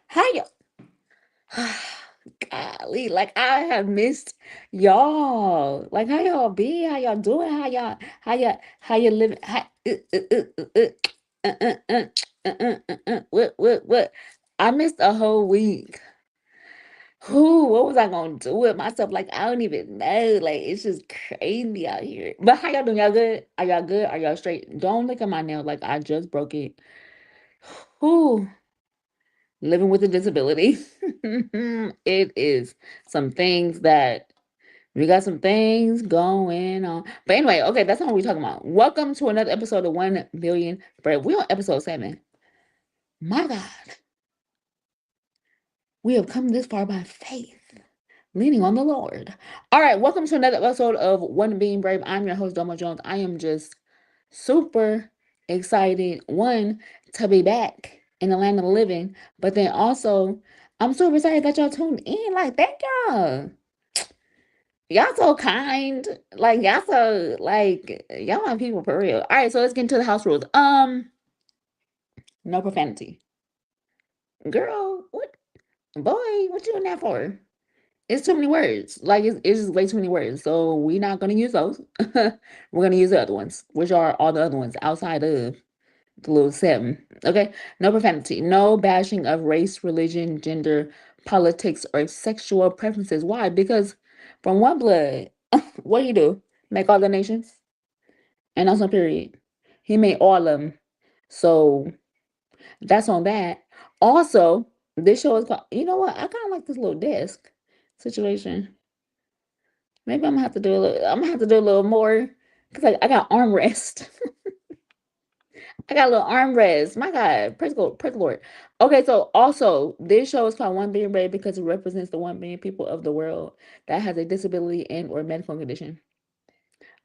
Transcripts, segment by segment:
How y'all? Golly, like I have missed y'all. Like how y'all be? How y'all doing? How you living? What? I missed a whole week. Who? What was I gonna do with myself? Like I don't even know. Like it's just crazy out here. But how y'all doing? Y'all good? Are y'all good? Are y'all straight? Don't look at my nail. Like I just broke it. Who? Living with a disability. It is some things that we got some things going on. But anyway, okay, that's not what we're talking about. Welcome to another episode of 1 Billion Bread. We're on episode 7. My God, we have come this far by faith, leaning on the Lord. All right, welcome to another episode of 1 Being Brave. I'm your host, Domo Jones. I am just super excited, one, to be back in the land of the living, but then also, I'm super excited that y'all tuned in. Like, thank y'all. Y'all so kind. Like, y'all so, like, y'all my people for real. All right, so let's get into the house rules. No profanity. Girl, what? Boy, what you doing that for? It's too many words. Like it's just way too many words. So we're not gonna use those. We're gonna use the other ones, which are all the other ones outside of the little 7. Okay. No profanity. No bashing of race, religion, gender, politics, or sexual preferences. Why? Because from one blood, what he do? Make all the nations? And also period. He made all of them. So that's on that. Also, this show is called, you know what? I kind of like this little desk situation. Maybe I'm gonna have to do a little. I'm gonna have to do a little more because I got armrest. I got a little armrest. My God, praise the Lord. Okay, so also this show is called 1 Billion Brave because it represents the 1 billion people of the world that has a disability and or medical condition.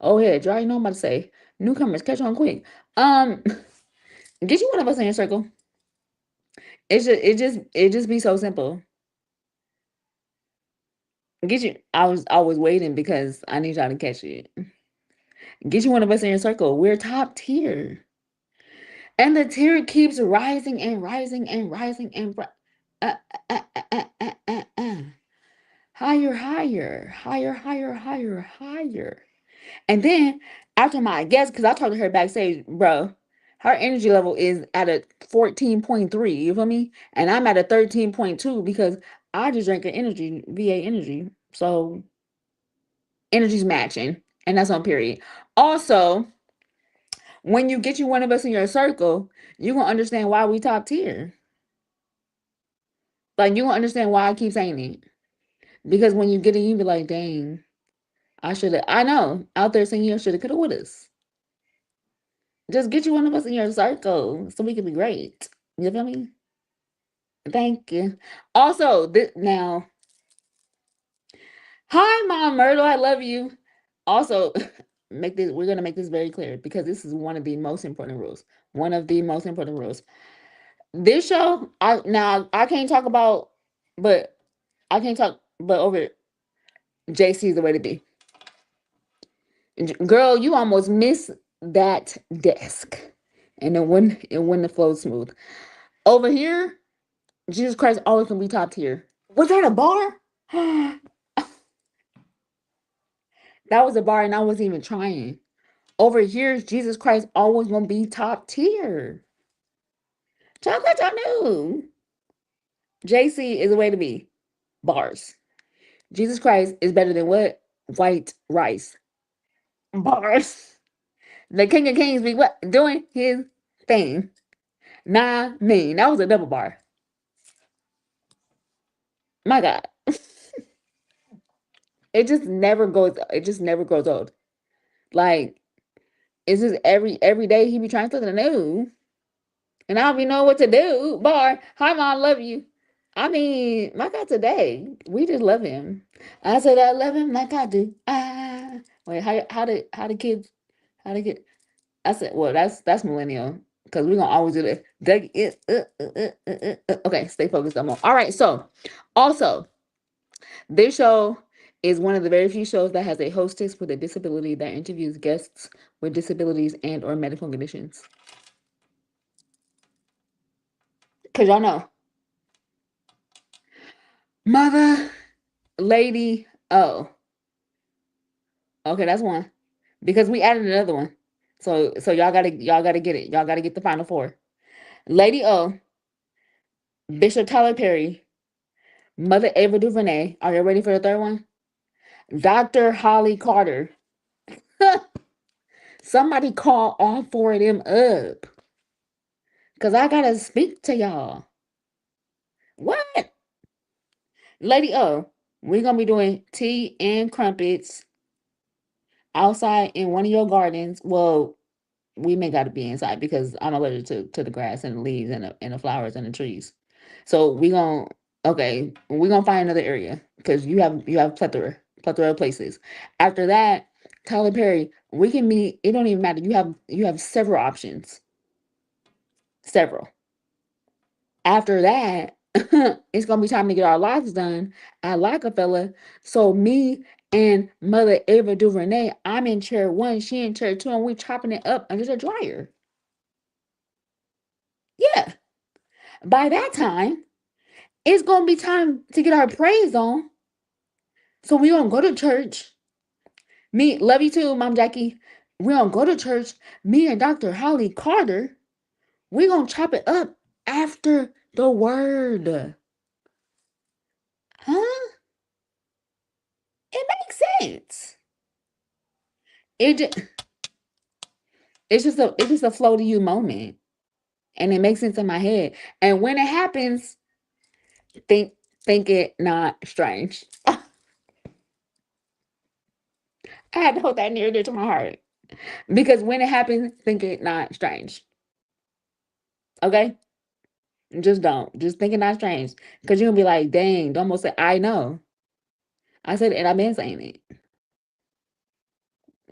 Oh yeah, you already know what I'm about to say. Newcomers, catch on quick. Um, get you one of us in your circle. It just be so simple. Get you. I was waiting because I need y'all to catch it. Get you one of us in your circle. We're top tier. And the tier keeps rising and rising and rising and uh, uh, uh, uh, uh, uh. Higher, higher, higher, higher, higher, higher. And then after my guest, because I talked to her backstage, bro, her energy level is at a 14.3. You feel me? And I'm at a 13.2 because I just drank an energy, VA energy. So energy's matching. And that's on period. Also, when you get you one of us in your circle, you're gonna understand why we top tier. Like you gonna understand why I keep saying it. Because when you get it, you be like, dang, I know, out there singing your shoulda, coulda, wouldas. Just get you one of us in your circle so we can be great. You feel me? Thank you. Also, now, hi, Mom Myrtle, I love you. Also, we're gonna make this very clear because this is one of the most important rules. One of the most important rules. This show, I can't talk about, but I can't talk, but over JC is the way to be. Girl, you almost missed that desk, and it wouldn't have flowed smooth. Over here, Jesus Christ always gonna be top tier. Was that a bar? That was a bar, and I wasn't even trying. Over here, Jesus Christ always gonna be top tier. Y'all thought y'all knew. JC is the way to be. Bars. Jesus Christ is better than what? White rice. Bars. The King of Kings be what? Doing his thing. Nah, me. That was a double bar. My God. It just never grows old. Like, it's just every day he be trying something new. And I don't even know what to do. Bar. Hi mom, love you. I mean, my God, today we just love him. I said I love him like I do. Ah, wait, how the kids how they get? I said, well, that's millennial because we're gonna always do this. Okay, stay focused, on. All right, so also this show is one of the very few shows that has a hostess with a disability that interviews guests with disabilities and or medical conditions. Cause y'all know. Mother, lady, oh. Okay, that's one. Because we added another one. So y'all gotta get it. Y'all gotta get the final four. Lady O, Bishop Tyler Perry, Mother Ava DuVernay. Are you ready for the third one? Dr. Holly Carter. Somebody call all four of them up. Cause I gotta speak to y'all. What? Lady O, we're gonna be doing tea and crumpets outside in one of your gardens. Well, we may gotta be inside because I'm allergic to the grass and the leaves and the flowers and the trees. So we gonna find another area because you have plethora of places. After that, Tyler Perry, we can meet. It don't even matter. You have several options. Several. After that, it's gonna be time to get our lives done at Rockefeller. So me and Mother Ava DuVernay, I'm in chair one, she in chair two, and we chopping it up under the dryer. Yeah. By that time, it's gonna be time to get our praise on. So we gonna go to church. Me, love you too, Mom Jackie. We gonna go to church. Me and Dr. Holly Carter, we gonna chop it up after the word. Huh? It makes sense. It just, it's just a flow to you moment. And it makes sense in my head. And when it happens, think think it not strange. I had to hold that near to my heart. Because when it happens, think it not strange. Okay? Just don't. Just think it not strange. Because you're gonna be like, dang, don't almost say, I know. I said it and I've been saying it.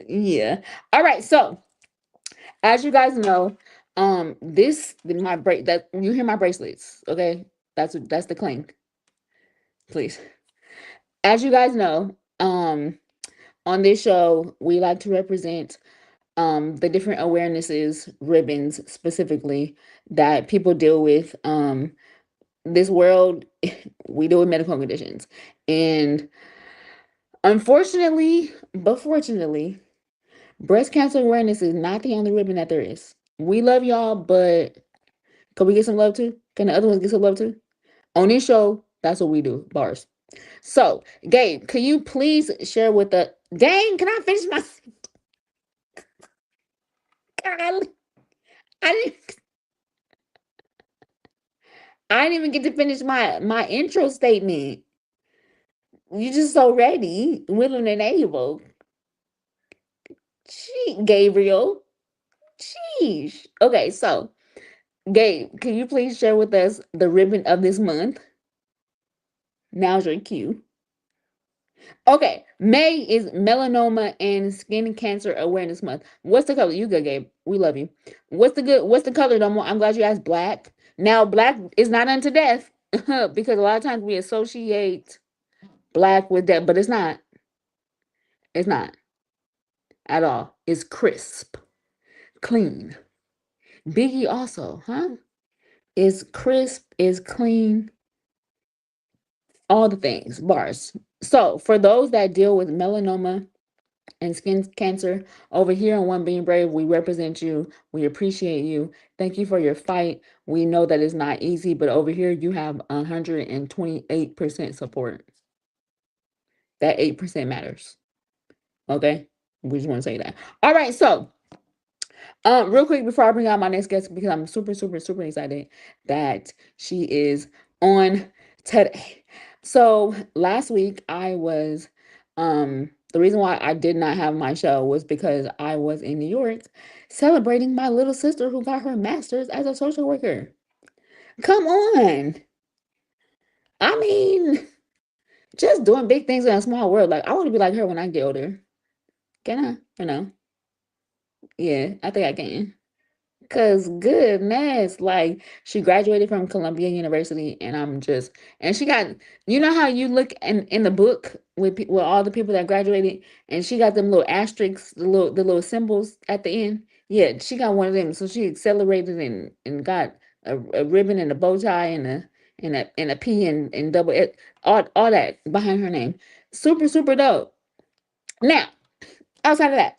Yeah. All right. So as you guys know, this my break that you hear my bracelets, okay? That's the clink, please. As you guys know, on this show, we like to represent the different awarenesses, ribbons specifically, that people deal with. This world, we deal with medical conditions. And unfortunately, but fortunately, breast cancer awareness is not the only ribbon that there is. We love y'all, but can we get some love too? Can the other ones get some love too? On this show, that's what we do. Bars. So, Gabe, can you please share with the dang? Can I finish my? God, I didn't. I didn't even get to finish my intro statement. You just so ready, willing and able. Gee, Gabriel. Sheesh. Okay, so Gabe, can you please share with us the ribbon of this month? Now's your cue. Okay, May is melanoma and skin cancer awareness month. What's the color? You good, Gabe? We love you. What's the color? Domo? I'm glad you asked black. Now, black is not unto death because a lot of times we associate black with death, but it's not. It's not at all. It's crisp, clean. Biggie also, huh? Is crisp, is clean, all the things, bars. So for those that deal with melanoma and skin cancer, over here on One Being Brave, we represent you. We appreciate you. Thank you for your fight. We know that it's not easy, but over here you have 128% support. That 8% matters. Okay? We just want to say that. All right, so real quick before I bring out my next guest, because I'm super, super, super excited that she is on today. So last week I was the reason why I did not have my show was because I was in New York celebrating my little sister who got her master's as a social worker. Come on. I mean, just doing big things in a small world. Like I want to be like her when I get older. Can I? Yeah, I think I can. Cause goodness, like she graduated from Columbia University, and and she got, you know how you look in the book with all the people that graduated, and she got them little asterisks, the little symbols at the end. Yeah, she got one of them, so she accelerated and got a ribbon and a bow tie and a P and double it, all that behind her name. Super super dope. Now, outside of that,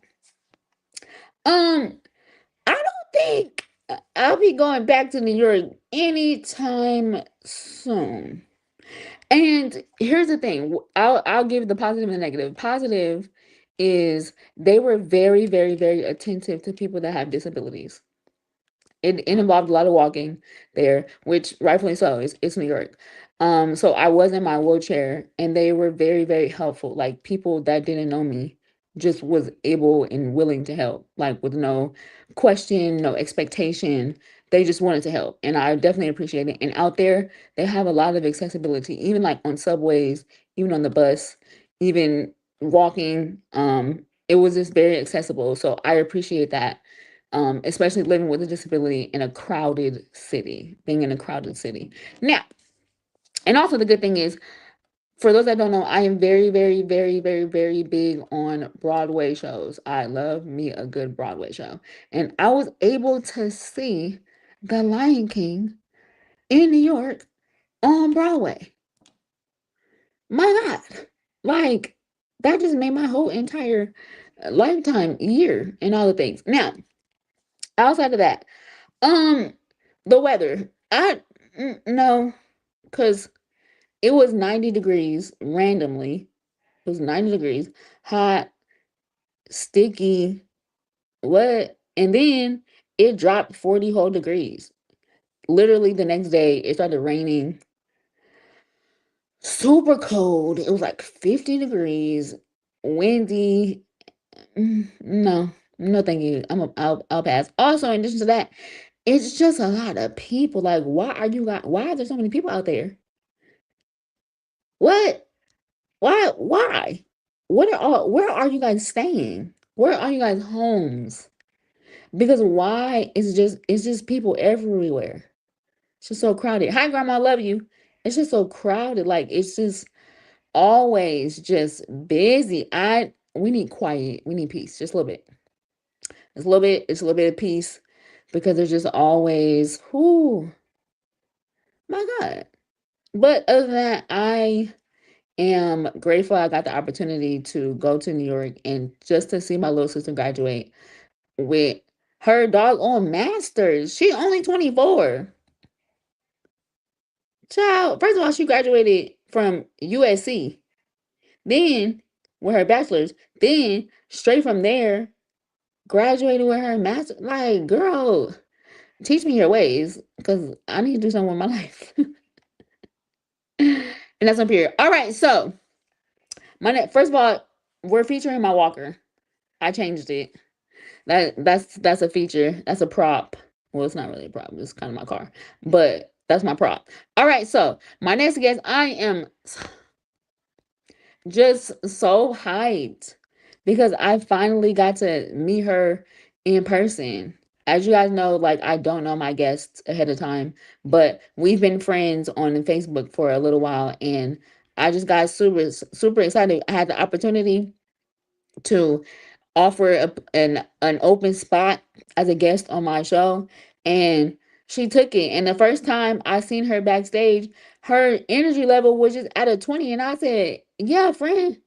um, I don't think I'll be going back to New York anytime soon. And here's the thing. I'll give the positive and the negative. Positive is they were very, very, very attentive to people that have disabilities. It involved a lot of walking there, which rightfully so. It's New York. So I was in my wheelchair and they were very, very helpful. Like people that didn't know me just was able and willing to help, like with no question, no expectation. They just wanted to help. And I definitely appreciate it. And out there, they have a lot of accessibility, even like on subways, even on the bus, even walking. It was just very accessible. So I appreciate that, especially living with a disability in a crowded city, being in a crowded city. Now, and also the good thing is, for those that don't know, I am very, very, very, very, very big on Broadway shows. I love me a good Broadway show. And I was able to see The Lion King in New York on Broadway. My God. Like, that just made my whole entire lifetime year and all the things. Now, outside of that, Um, the weather. No, because it was 90 degrees randomly. It was 90 degrees, hot, sticky, what? And then it dropped 40 whole degrees. Literally the next day, it started raining. Super cold. It was like 50 degrees, windy. No, no, thank you. I'll pass. Also, in addition to that, it's just a lot of people. Like, why are there so many people out there? What? Why? Where are you guys staying? Where are you guys homes? Because why it's just people everywhere. It's just so crowded. Hi grandma, I love you. It's just so crowded. Like it's just always just busy. I We need quiet. We need peace. Just a little bit. It's a little bit of peace because there's just always whoo my God. But other than that, I am grateful I got the opportunity to go to New York and just to see my little sister graduate with her doggone master's. She only 24. Child, first of all, she graduated from USC. Then with her bachelor's. Then straight from there, graduated with her master. Like, girl, teach me your ways. Because I need to do something with my life. And that's up here. All right, so first of all, we're featuring my walker. I changed it. That's a feature. That's a prop. Well, it's not really a prop. It's kind of my car, but that's my prop. All right. So my next guest, I am just so hyped because I finally got to meet her in person. As you guys know, like I don't know my guests ahead of time, but we've been friends on Facebook for a little while, and I just got super excited. I had the opportunity to offer an open spot as a guest on my show, and she took it. And the first time I seen her backstage, her energy level was just at a 20, and I said, yeah, friend,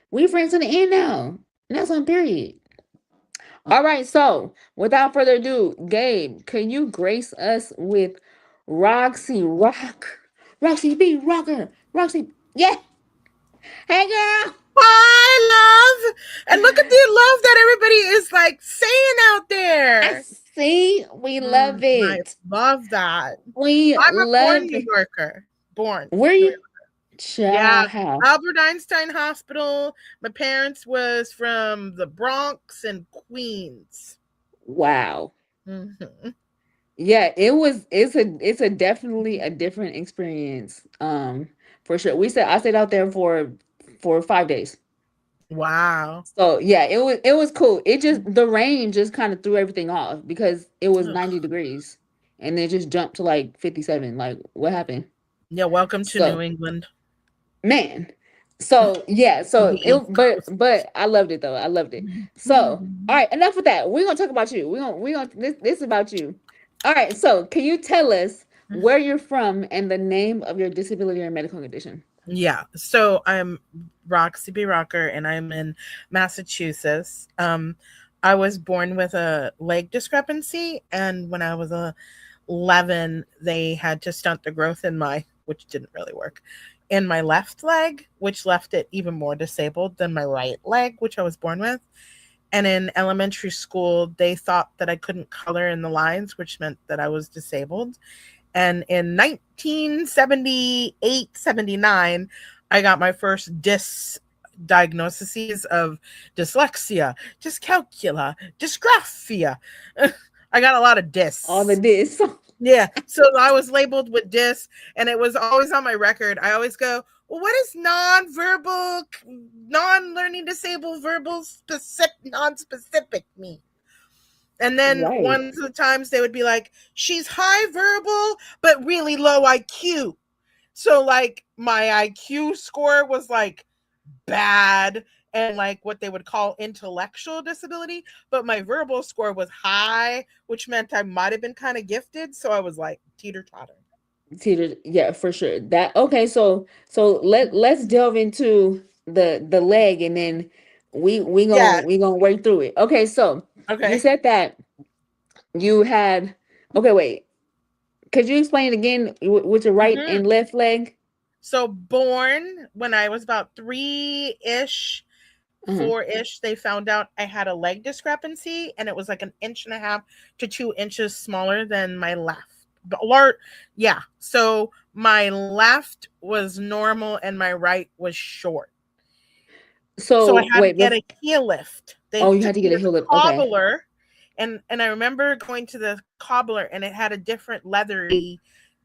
we friends to the end now. And that's on period. All right, so without further ado, Gabe, can you grace us with Roxy Roxy B Rocker? Roxy, yeah. Hey girl. Hi, love. And look at the love that everybody is like saying out I there. see. We love I it. love that. We I'm a born love New it. Yorker. Born. Where New Yorker. you Yeah. child? Albert Einstein Hospital. My parents was from the Bronx and Queens. Wow. Hmm. Yeah, it's a definitely a different experience. For sure. I stayed out there for 5 days. Wow. So yeah, it was cool. It just the rain just kind of threw everything off because it was Ugh. 90 degrees and it just jumped to like 57. Like what happened? Yeah, welcome to New So England. man. So yeah, The so it East Coast. but I loved it though. I loved it. So all right, enough with that. We're gonna talk about you. We're gonna this is about you. All right. So, can you tell us Mhm. where you're from and the name of your disability or medical condition? Yeah. So I'm Roxy B. Rocker and I'm in Massachusetts. I was born with a leg discrepancy, and when I was 11, they had to stunt the growth in which didn't really work, in my left leg, which left it even more disabled than my right leg, which I was born with. And in elementary school, they thought that I couldn't color in the lines, which meant that I was disabled. And in 1978, 79, I got my first diagnoses of dyslexia, dyscalculia, dysgraphia. I got a lot of All the dys. this. Yeah. So I was labeled with dys, and it was always on my record. I always go, well, what does non-verbal, non-learning disabled verbal specific, non-specific mean? And then Right. one of the times they would be like, she's high verbal, but really low IQ. So, like, my IQ score was like bad and like what they would call intellectual disability, but my verbal score was high, which meant I might have been kind of gifted. So I was like teeter totter. Teeter, yeah, for sure. That okay, so let's delve into the leg and then Yeah. we gonna work through it. Okay, so you Okay. said that you had okay, wait. Could you explain it again with your right Hmm. and left leg? So, born when I was about three ish, Uh-huh. 4-ish, they found out I had a leg discrepancy, and it was like an inch and a half to 2 inches smaller than my left. Yeah. So my left was normal and my right was short. So I So had to wait, get a heel lift. They oh, you took had to me get a to the heel lip. Okay. cobbler, and I remember going to the cobbler, and it had a different leathery,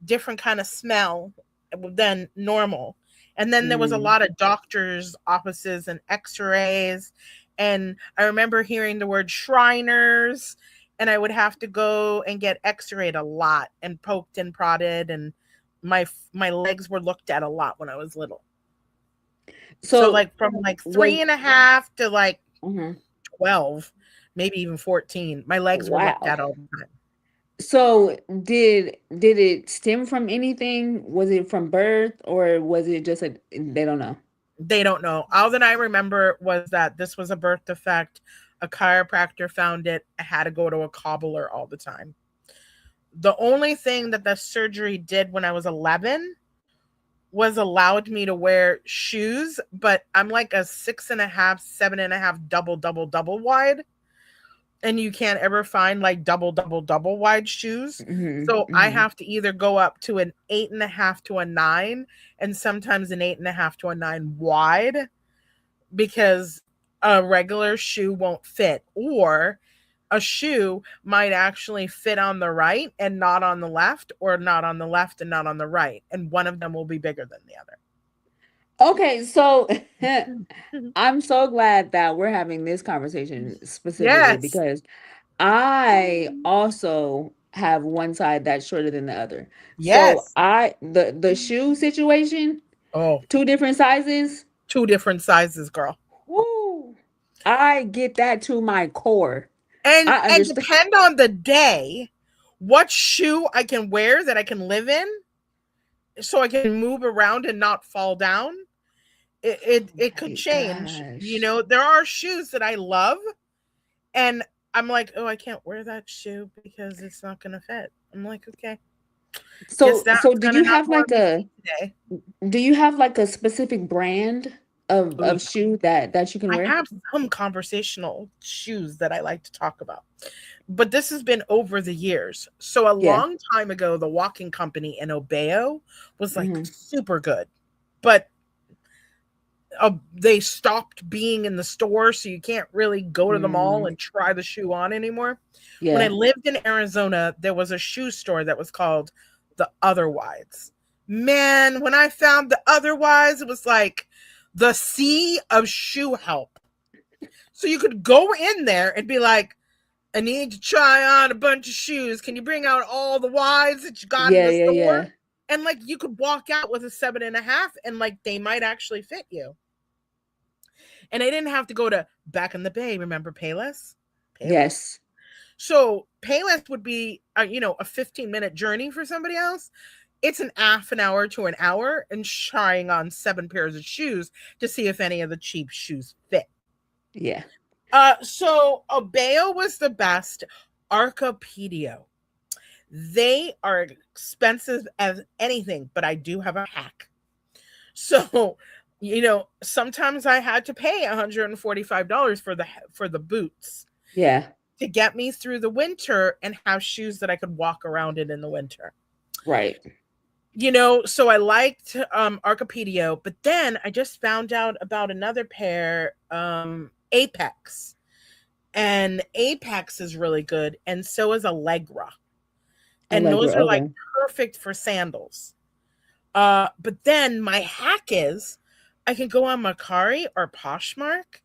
different kind of smell than normal. And then there was a Mm. lot of doctors' offices and x-rays, and I remember hearing the word Shriners, and I would have to go and get x-rayed a lot and poked and prodded, and my legs were looked at a lot when I was little. So So like from like was 3.5 to like mhm. 12, maybe even 14, my legs were looked Wow. at all the time. So did it stem from anything? Was it from birth or was it just a they don't know? They don't know. All that I remember was that this was a birth defect. A chiropractor found it. I had to go to a cobbler all the time. The only thing that the surgery did when I was 11 was allowed me to wear shoes, but I'm like a 6.5, 7.5 double wide, and you can't ever find like double wide shoes. Mhm. So I Mhm. have to either go up to an 8.5 to a 9, and sometimes an 8.5 to a 9 wide, because a regular shoe won't fit, or a shoe might actually fit on the right and not on the left, or not on the left and not on the right, and one of them will be bigger than the Okay, so other. I'm so glad that we're having this conversation specifically Yes. because I also have one side that's shorter than the other. So Yes. the shoe situation, Oh, two different sizes. two different sizes, girl. Whoo, I get that to my core. I And understand. depend on the day, what shoe I can wear that I can live in, so I can move around and not fall down. Oh It could my change. gosh. There are shoes that I love, and I'm like, oh, I can't wear that shoe because it's not gonna fit. I'm like, okay, guess So that's do gonna you not have go on like my a feet today. do you have like a specific brand Oh, of shoe that you can I wear? have some conversational shoes that I like to talk about, but this has been over the years. So a Yeah. long time ago, the walking company in Obeo was like Hmm. super good, but they stopped being in the store, so you can't really go to the mall Mm, and try the shoe on anymore. When I yeah. lived in Arizona, there was a shoe store that was called the Otherwise. Man, when I found the Otherwise, it was like the sea of shoe help. So you could go in there and be like, I need to try on a bunch of shoes. Can you bring out all the wides that you got in Yeah, the yeah, store? yeah. And like you could walk out with a 7.5, and like they might actually fit you. And I didn't have to go to back in the Bay. Remember Payless? Payless. Yes. So Payless would be, a 15-minute journey for somebody else. It's an half an hour to an hour and trying on 7 pairs of shoes to see if any of the cheap shoes fit. Yeah. So Abeo was the best. Arcopedio. They are expensive as anything, but I do have a hack. So, sometimes I had to pay $145 for the boots Yeah. to get me through the winter and have shoes that I could walk around in the winter. Right. So I liked Arcopedio, but then I just found out about another pair, Apex. And Apex is really good, and so is Allegra. And those Allegra. are like Okay. perfect for sandals. But then my hack is I can go on Macari or Poshmark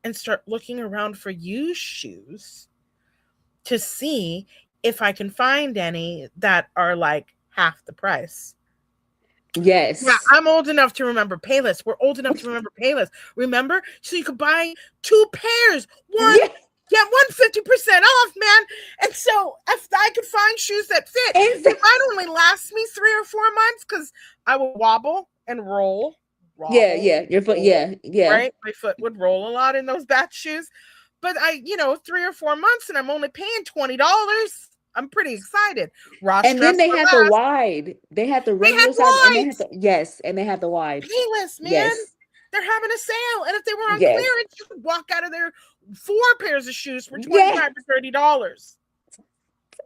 and start looking around for used shoes to see if I can find any that are like half the price. Yeah, Yes. I'm old enough to remember Payless. We're old enough to remember Payless. Remember? So you could buy 2 pairs, one Yeah. get 150% off, man. And so if I could find shoes that fit, Exa- it might only last me 3 or 4 months because I would wobble and yeah. wobble, Yeah. Your foot. roll, Yeah. Yeah. right? My foot would roll a lot in those bat shoes. But 3 or 4 months and I'm only paying $20. I'm pretty excited. Ross And then dress they for had the less. wide. They had the They had regular size, and they had wides. the yes, and they had the wide. Payless, man. Yes. They're having a sale. And if they were on Yes. clearance, you could walk out of there 4 pairs of shoes for Yeah. 25 to $30.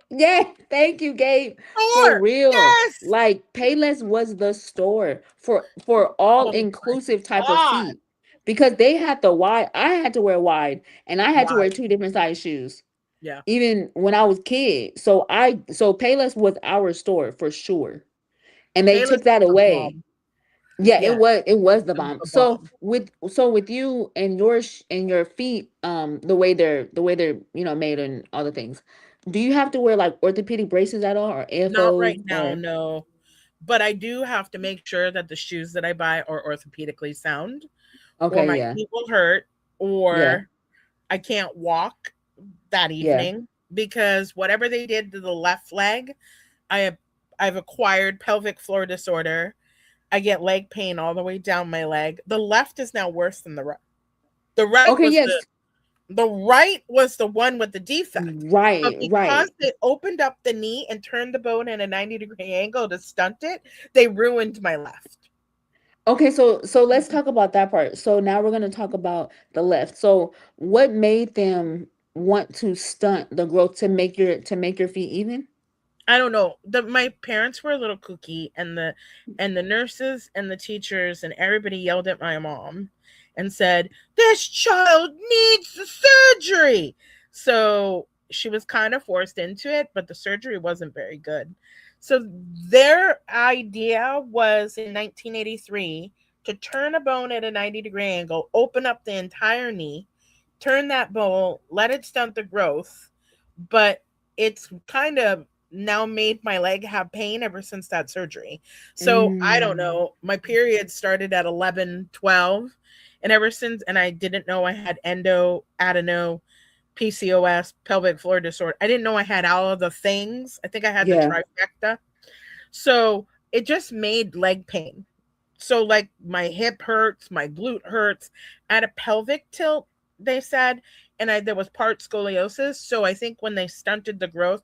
Yeah, thank you, Gabe. For Four. real. Yes. Like Payless was the store for all Oh my inclusive type of God. feet. Because they had the wide, I had to wear wide, and I had to wear Wide. two different size shoes, Yeah. even when I was kid. So Payless was our store for sure. And they Payless took that is the away. bomb. Yeah, Yeah. it was the It was bomb. the So bomb. with you and and your feet, the way they're made and all the things, do you have to wear like orthopedic braces at all, or Not AFOs, right now, or no. But I do have to make sure that the shoes that I buy are orthopedically sound, or okay, my yeah, feet will hurt, yeah, or I can't walk that yeah. evening because whatever they did to the left leg, I have I've acquired pelvic floor disorder. I get leg pain all the way down my leg. The left is now worse than the right. The right Okay, was yes, the one with the defect. But right, because right. they opened up the knee and turned the bone at a 90-degree angle to stunt it, they ruined my left. Okay, so let's talk about that part. So now we're gonna talk about the left. So what made them want to stunt the growth to make your feet even? I don't know. My parents were a little kooky, and the nurses and the teachers and everybody yelled at my mom and said, "This child needs the surgery." So she was kind of forced into it, but the surgery wasn't very good. So their idea was in 1983 to turn a bone at a 90-degree angle, open up the entire knee, turn that bone, let it stunt the growth, but it's kind of now made my leg have pain ever since that surgery. So I don't Mm, know. My period started at 11, 12, and ever since, and I didn't know I had endo, adeno, PCOS, pelvic floor disorder. I didn't know I had all of the things. I think I had the yeah. trifecta. So it just made leg pain. So like my hip hurts, my glute hurts. I had a pelvic tilt, they said, and there was part scoliosis. So I think when they stunted the growth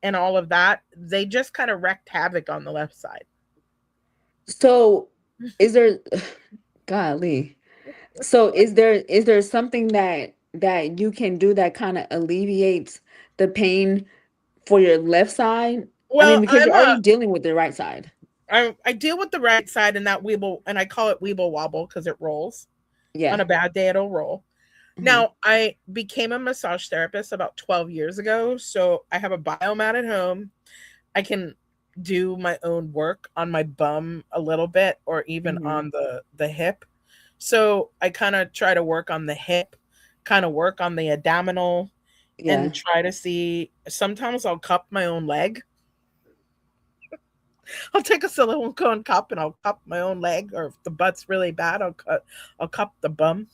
and all of that, they just kind of wreaked havoc on the left side. So is there golly. So is there something that you can do that kind of alleviates the pain for your left side? I mean, Well, because you're already dealing with the right side. I deal with the right side and that weeble, and I call it weeble wobble because it rolls. On Yeah. a bad day, it'll roll. Hmm. Now, I became a massage therapist about 12 years ago, so I have a biomat at home. I can do my own work on my bum a little bit or even Hmm. on the hip. So I kind of try to work on the hip, kind of work on the abdominal, and Yeah. try to see. Sometimes I'll cup my own leg. I'll take a silicone cup and I'll cup my own leg, or if the butt's really bad, I'll cup the bum.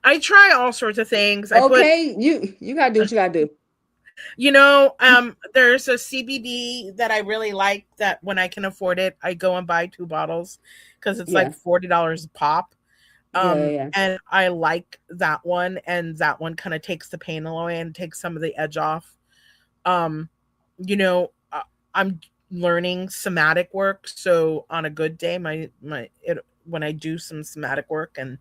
I try all sorts of things. I put, Okay, you gotta do what you gotta do. there's a CBD that I really like that when I can afford it, I go and buy two bottles because it's like Yeah, $40 a pop. yeah, yeah, And I like that one, and that one kind of takes the pain away and takes some of the edge off. Um, I'm learning somatic work, so on a good day, when I do some somatic work, and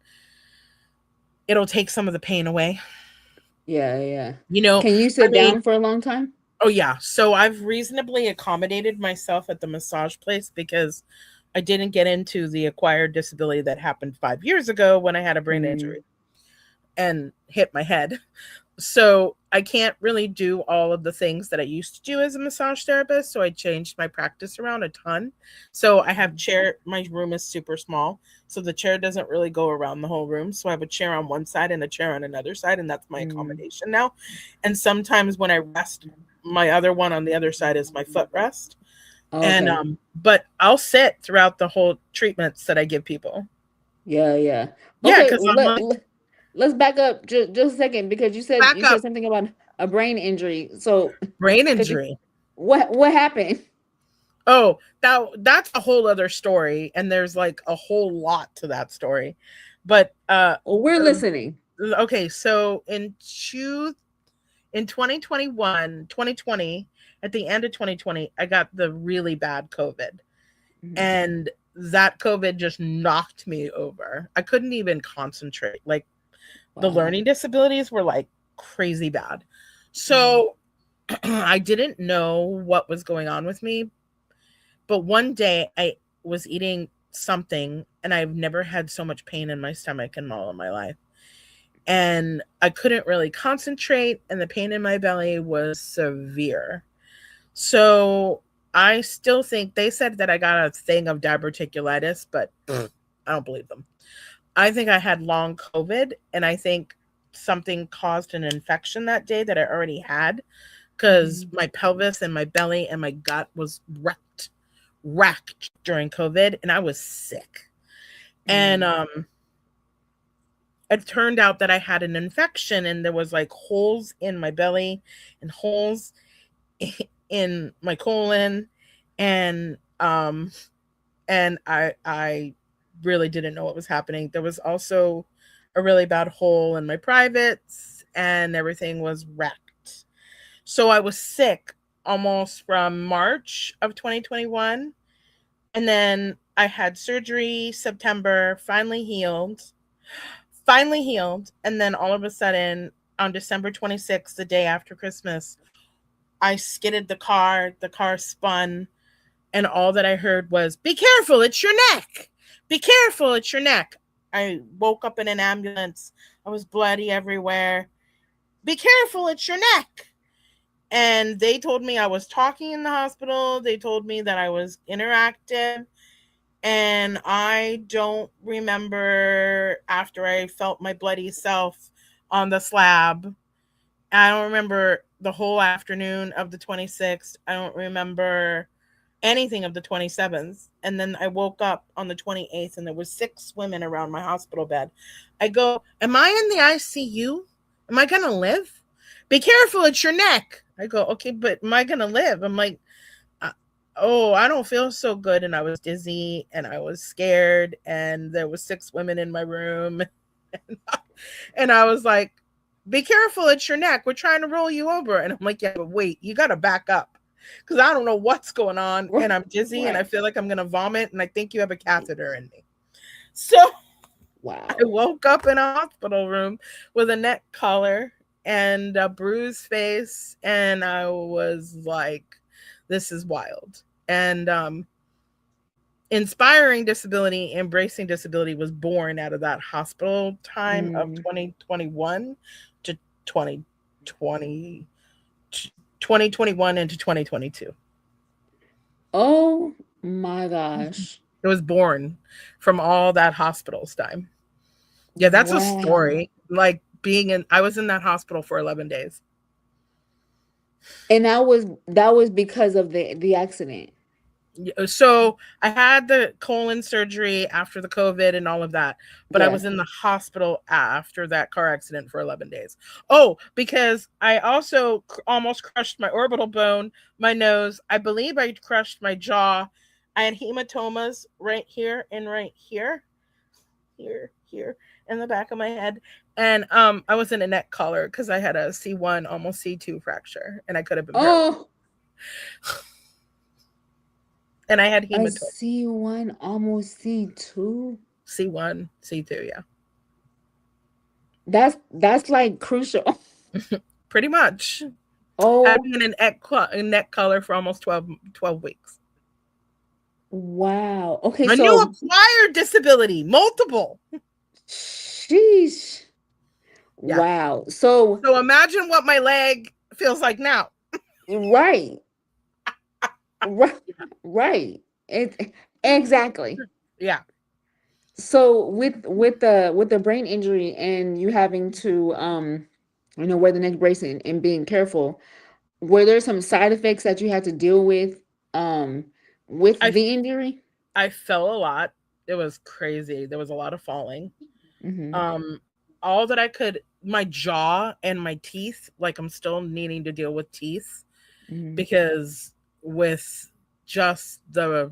it'll take some of the pain away. yeah, yeah. You know, Can you I sit mean, down for a long time? oh yeah. So I've reasonably accommodated myself at the massage place because I didn't get into the acquired disability that happened 5 years ago when I had a brain Mm, injury and hit my head. So I can't really do all of the things that I used to do as a massage therapist. So I changed my practice around a ton. So I have chair, my room is super small. So the chair doesn't really go around the whole room. So I have a chair on one side and a chair on another side, and that's my mm. accommodation now. And sometimes when I rest, my other one on the other side is my footrest. And Okay. but I'll sit throughout the whole treatments that I give people. Yeah, yeah. Yeah, Okay, because well I'm like, let's back up just a second because back you said up, something about a brain injury. So, brain could you injury. what happened? Oh, that's a whole other story, and there's like a whole lot to that story. But Well, we're listening. okay, so in 2021, 2020, at the end of 2020, I got the really bad COVID. Mhm. And that COVID just knocked me over. I couldn't even concentrate. Like the Wow. learning disabilities were like crazy bad. Mhm. So I didn't know what was going on with me. But one day I was eating something and I've never had so much pain in my stomach in all of my life. And I couldn't really concentrate, and the pain in my belly was severe. So I still think they said that I got a thing of diverticulitis, but I don't believe them. I think I had long COVID, and I think something caused an infection that day that I already had because Mhm. my pelvis and my belly and my gut was wrecked during COVID, and I was sick. And Mm. it turned out that I had an infection, and there was like holes in my belly and holes in my colon, and I really didn't know what was happening. There was also a really bad hole in my privates, and everything was wrecked. So I was sick almost from March of 2021, and then I had surgery September, finally healed, and then all of a sudden on December 26th, the day after Christmas, I skidded the car spun, and all that I heard was, "Be careful, it's your neck. Be careful, it's your neck." I woke up in an ambulance. I was bloody everywhere. "Be careful, it's your neck." And they told me I was talking in the hospital. They told me that I was interactive. And I don't remember after I felt my bloody self on the slab. I don't remember the whole afternoon of the 26th. I don't remember anything of the 27th. And then I woke up on the 28th and there was six women around my hospital bed. I go, "Am I in the ICU? Am I going to live? Be careful, it's your neck." I go, "Okay, but am I going to live?" I'm like, uh, "Oh, I don't feel so good." And I was dizzy and I was scared, and there was six women in my room. And I was like, "Be careful, it's your neck. We're trying to roll you over." And I'm like, "Yeah, but wait, you got to back up because I don't know what's going on. And I'm dizzy and I Right. feel like I'm going to vomit. And I think you have a catheter in me." So I Wow. woke up in a hospital room with a neck collar and a bruised face. And I was like, this is wild. And Inspiring Disability, Embracing Disability was born out of that hospital time of Mm. 2021 to 2020, 2021 into 2022. Oh my gosh. It was born from all that hospital's time. Yeah, that's a Wow. story. Like I was in that hospital for 11 days. And that was because of the accident. So I had the colon surgery after the COVID and all of that, but I Yeah. was in the hospital after that car accident for 11 days. Oh, because I also almost crushed my orbital bone, my nose. I believe I crushed my jaw. I had hematomas right here and right here, here in the back of my head. And I was in a neck collar because I had a C1, almost C2 fracture, and I could have been paralyzed. Oh, And I had a hematoma. C1 almost C2. C1, C2, yeah. That's like crucial. Pretty much. I've Oh, been in neck collar for almost 12 weeks. wow. Okay, A new so acquired disability, multiple. sheesh. Yeah. Wow. So So imagine what my leg feels like now. right, right, right. It, exactly. Yeah. So with the brain injury and you having to wear the neck brace and being careful, were there some side effects that you had to deal um with I the injury? I fell a lot. It was crazy. There was a lot of falling. Mm-hmm. Um all that I could, my jaw and my teeth, like I'm still needing to deal with teeth Mm-hmm. because with just the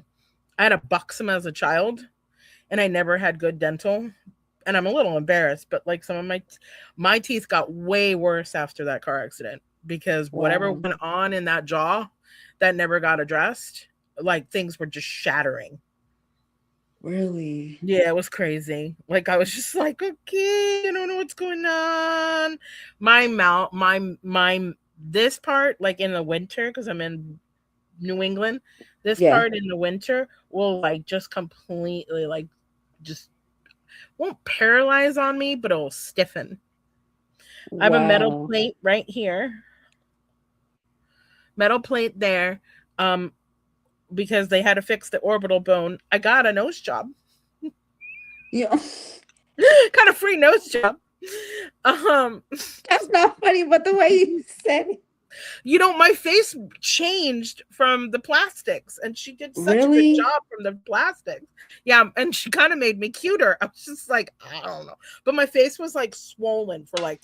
I had a buxom as a child and I never had good dental. And I'm a little embarrassed, but like some of my teeth got way worse after that car accident because whatever Wow. went on in that jaw that never got addressed, like things were just shattering. Really? Yeah, it was crazy. Like I was just like, okay, I don't know what's going on. My mouth, my this part, like in the winter, because I'm in New England, this Yeah. part in the winter will like just completely like just won't paralyze on me, but it'll stiffen. I have a metal Wow. plate right here, metal plate there, um, because they had to fix the orbital bone. I got a nose job, Yeah. kind of free nose job. Um, That's not funny, but the way you said it. my face changed from the plastics, and she did such a good Really? job from the plastics. Yeah, and she kind of made me cuter. I was just like, I don't know, but my face was like swollen for like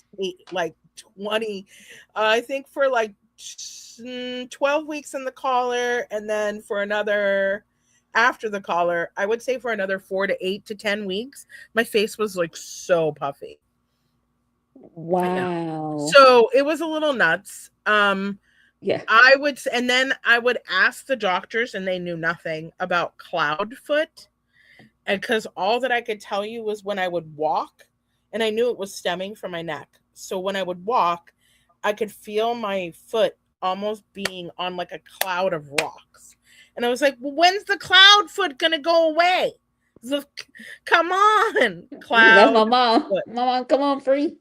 20, I think for like 12 weeks in the collar, and then for another after the collar, I would say for another 4 to 8 to 10 weeks, my face was like so puffy. Yeah. Wow. So it was a little nuts. Yeah. And then I would ask the doctors, and they knew nothing about cloud foot. And because all that I could tell you was when I would walk, and I knew it was stemming from my neck. So when I would walk, I could feel my foot almost being on like a cloud of rocks. And I was like, well, when's the cloud foot going to go away? So, come on, That's cloud my mom. foot. Mama, come on, free.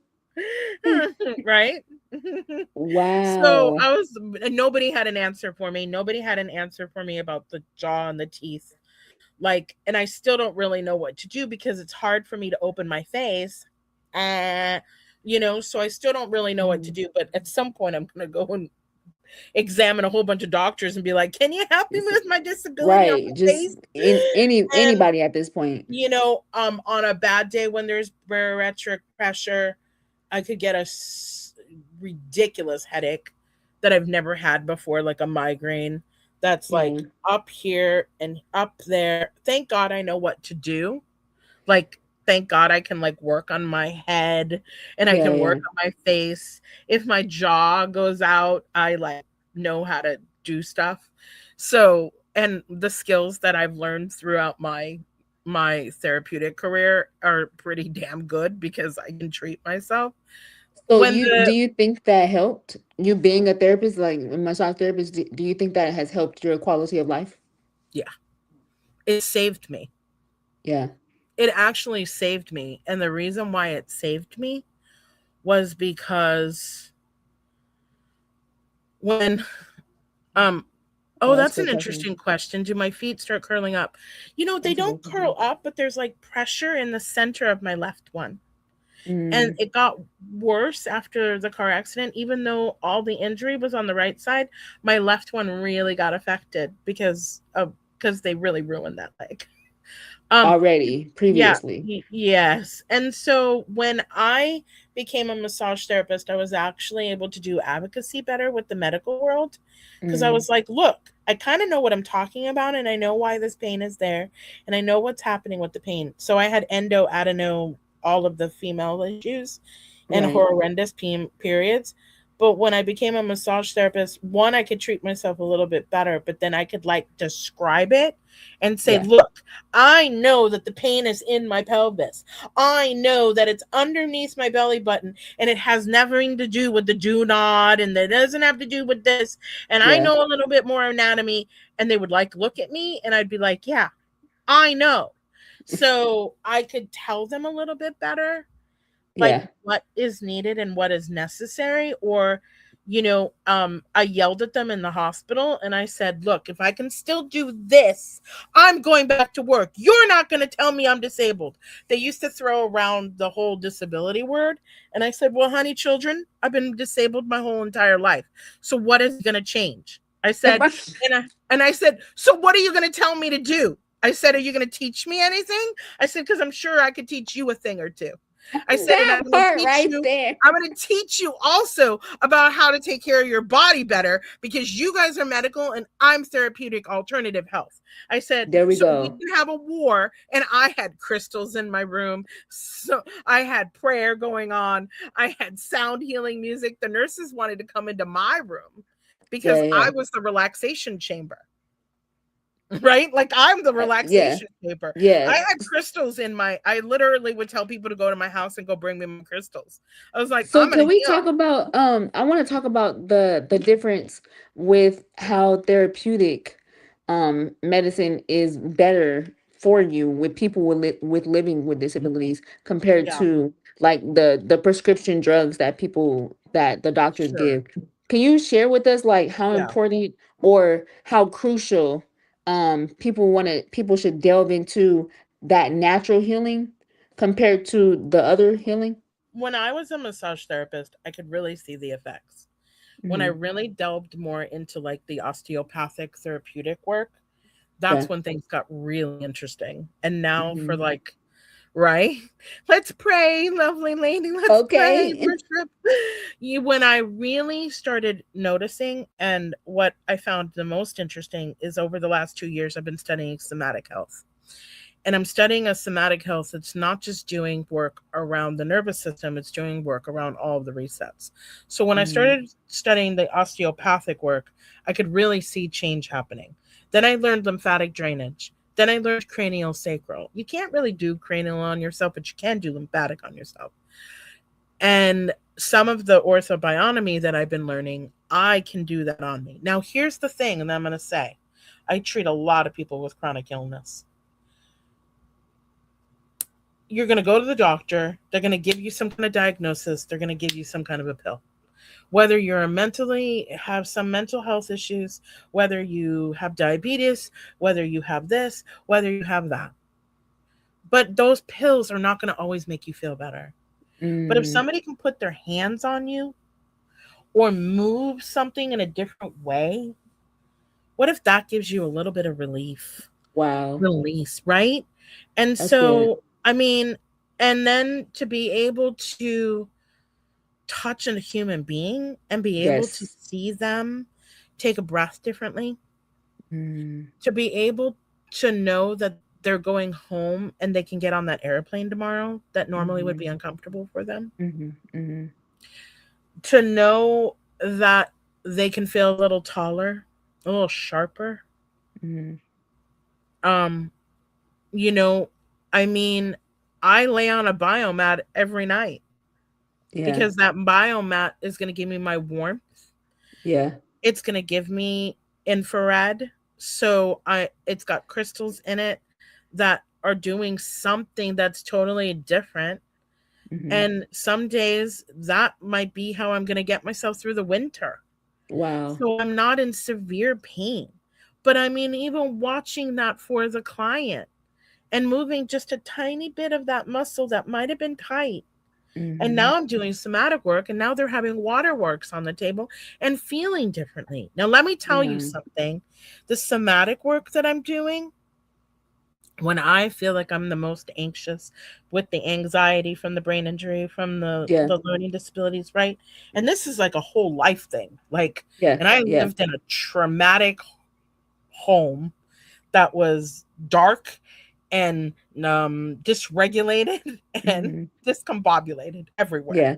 Right? So Wow. I was, nobody had an answer for me. Nobody had an answer for me about the jaw and the teeth. Like, and I still don't really know what to do because it's hard for me to open my face. Uh, so I still don't really know what to Mhm. do. But at some point, I'm going to go and examine a whole bunch of doctors and be like, can you help me It's- with my disability on right. my Just face? in And anybody at this point. on a bad day when there's barometric pressure, I could get a ridiculous headache that I've never had before, like a migraine that's Yeah. like up here and up there. Thank God I know what to do. Like, thank God I can like work on my head and I Yeah. can work Yeah. on my face. If my jaw goes out, I like know how to do stuff. So, and the skills that I've learned throughout my therapeutic career are pretty damn good because I can treat myself. So When you do the you think that helped you being a therapist, like a massage therapist? Do you think that has helped your quality of life? Yeah, it saved me. Yeah. It actually saved me. And the reason why it saved me was because when um Oh, oh, that's a that's good an question. interesting question. Do my feet start curling up? They That's a don't good curl question. up, but there's like pressure in the center of my left one. And Mm, it got worse after the car accident. Even though all the injury was on the right side, my left one really got affected because of because they really ruined that leg. Um, Already, yeah, previously. yes. And so when I became a massage therapist, I was actually able to do advocacy better with the medical world because I Mm, was like, look, I kind of know what I'm talking about and I know why this pain is there and I know what's happening with the pain. So I had endo, adeno, all of the female issues and right. horrendous periods. But when I became a massage therapist, one, I could treat myself a little bit better, but then I could like describe it and say, Yeah. look, I know that the pain is in my pelvis. I know that it's underneath my belly button and it has nothing to do with the do not and it doesn't have to do with this. And I Yeah. know a little bit more anatomy. And they would like look at me and I'd be like, yeah, I know. So I could tell them a little bit better like Yeah. what is needed and what is necessary or I yelled at them in the hospital and I said, look, if I can still do this, I'm going back to work. You're not going to tell me I'm disabled. They used to throw around the whole disability word and I said, well, honey, children, I've been disabled my whole entire life, so what is going to change? I said, and I said, so what are you going to tell me to do? I said, are you going to teach me anything? I said, because I'm sure I could teach you a thing or two. I said, and That part right there. I'm going to teach you also about how to take care of your body better because you guys are medical and I'm therapeutic alternative health. I said, There we so we go. can have a war. And I had crystals in my room. So I had prayer going on. I had sound healing music. The nurses wanted to come into my room Yeah, because I yeah. was the relaxation chamber. Right? Like I'm the Yeah. relaxation paper. I Yeah. had crystals in my I literally would tell people to go to my house and go bring me my crystals. I was like, So I'm gonna can we heal. talk about I want to talk about the difference with how therapeutic medicine is better for you with people with living with disabilities compared Yeah, to like the prescription drugs that people that the doctors sure. give. Can you share with us like how Yeah. important or how crucial people should delve into that natural healing compared to the other healing? When I was a massage therapist, I could really see the effects. When I Mhm. really delved more into like the osteopathic therapeutic work, Yeah. that's when things got really interesting. And now for Mhm. like right? Let's pray, lovely lady. Let's pray, Okay. worship. When I really started noticing, and what I found the most interesting is over the last 2 years, I've been studying somatic health. And I'm studying a somatic health that's not just doing work around the nervous system, it's doing work around all of the resets. So when I Mhm. started studying the osteopathic work, I could really see change happening. Then I learned lymphatic drainage. Then I learned cranial sacral. You can't really do cranial on yourself, but you can do lymphatic on yourself. And some of the orthobionomy that I've been learning, I can do that on me. Now, here's the thing, and I'm going to say I treat a lot of people with chronic illness. You're going to go to the doctor, they're going to give you some kind of diagnosis, they're going to give you some kind of a pill. Whether you're mentally have some mental health issues, whether you have diabetes, whether you have this, whether you have that. But those pills are not going to always make you feel better. But if Mm. somebody can put their hands on you or move something in a different way, what if that gives you a little bit of relief? Wow. Release, right? And That's good. so, I mean, and then to be able to touch a human being and be able to Yes. see them take a breath differently, Mm. to be able to know that they're going home and they can get on that airplane tomorrow that normally would Mhm. be uncomfortable for them, Mhm. Mhm. to know that they can feel a little taller, a little sharper. Mhm. Um, you know, I mean, I lay on a biomat every night Yeah. because that biomat is going to give me my warmth. Yeah. It's going to give me infrared. So it's got crystals in it that are doing something that's totally different. Mhm. And some days that might be how I'm going to get myself through the winter. Wow. So I'm not in severe pain. But I mean, even watching that for the client and moving just a tiny bit of that muscle that might have been tight, And Mm-hmm. now I'm doing somatic work, and now they're having waterworks on the table and feeling differently. Now, let me tell you Wow. something. The somatic work that I'm doing, when I feel like I'm the most anxious with the anxiety from the brain injury, from Yeah. the learning disabilities, right? And this is like a whole life thing. Like, Yeah. and I Yeah. lived in a traumatic home that was dark and dysregulated and Mm-hmm. discombobulated everywhere, Yeah.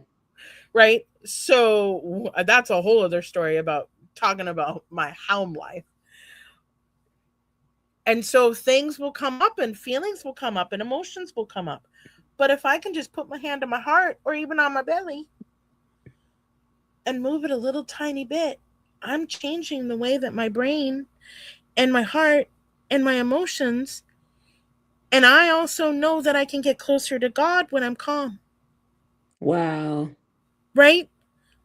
right? So that's a whole other story about talking about my home life. And so things will come up and feelings will come up and emotions will come up. But if I can just put my hand on my heart or even on my belly and move it a little tiny bit, I'm changing the way that my brain and my heart and my emotions. And I also know that I can get closer to God when I'm calm, Wow. right?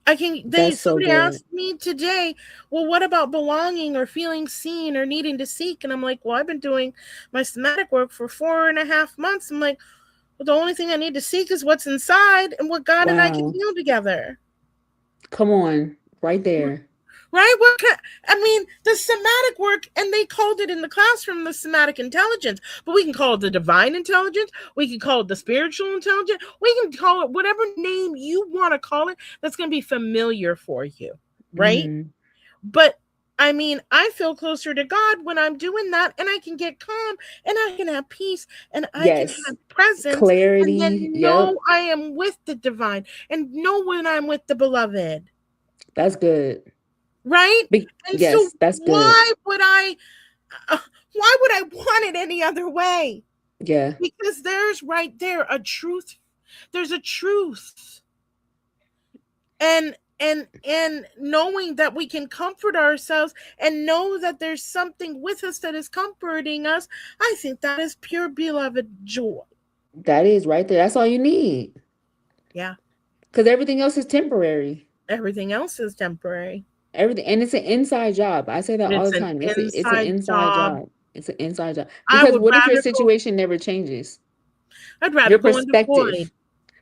I can they That's so somebody good. asked me today, well, what about belonging or feeling seen or needing to seek? And I'm like, well, I've been doing my somatic work for 4.5 months. I'm like, well, the only thing I need to seek is what's inside and what God and I can Wow. heal together. Come on. Right there. Right? What can, I mean, the somatic work, and they called it in the classroom the somatic intelligence, but we can call it the divine intelligence. We can call it the spiritual intelligence. We can call it whatever name you want to call it that's going to be familiar for you. Right? Mm-hmm. But I mean, I feel closer to God when I'm doing that, and I can get calm, and I can have peace, and I can Yes. have presence, and Clarity. then know Yep. I am with the divine, and know when I'm with the beloved, That's good. right? And so, Yes, that's good. uh, why would I want it any other way? Yeah. Because there's right there a truth. There's a truth, and knowing that we can comfort ourselves and know that there's something with us that is comforting us, I think that is pure beloved joy. That is right there. That's all you need. Yeah, Because everything else is temporary. everything else is temporary. Everything, and it's an inside job. I say that all It's the an time. It's an inside inside job. job. It's an inside job. I Because would what if your rather go. situation never changes? I'd rather Your go into void. perspective.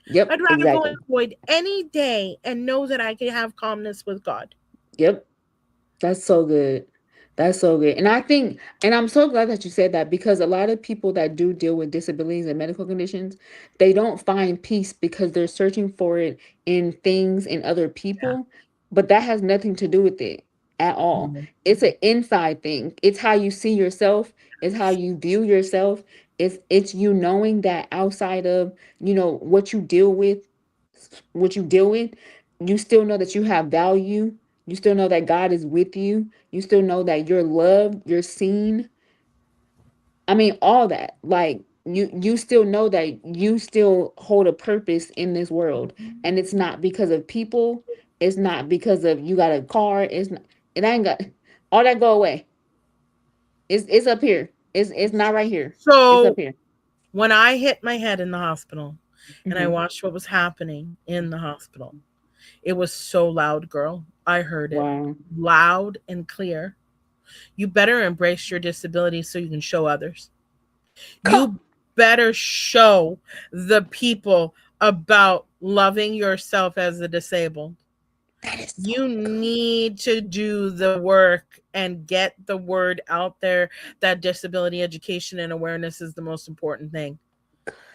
I'd Yep, rather go into exactly. void any day and know that I can have calmness with God. Yep. That's so good. That's so good. And I think, and I'm so glad that you said that because a lot of people that do deal with disabilities and medical conditions, they don't find peace because they're searching for it in things and other Yeah. people, but that has nothing to do with it at all. Mhm. It's an inside thing. It's how you see yourself, it's how you view yourself. It's you knowing that outside of, what you deal with, you still know that you have value. You still know that God is with you. You still know that you're loved, you're seen. I mean, all that. Like you still know that you still hold a purpose in this world. And it's not because of people. It's not because of you got a car. It's not, it ain't got all that go away. It's up here. It's not right here. It's up So here. when I hit my head in the hospital and I Hmm. watched what was happening in the hospital, it was so loud, girl. I heard it Wow. loud and clear. You better embrace your disability so you can show others. Come. You better show the people about loving yourself as a disabled. That is so You good. need to do the work and get the word out there that disability education and awareness is the most important thing.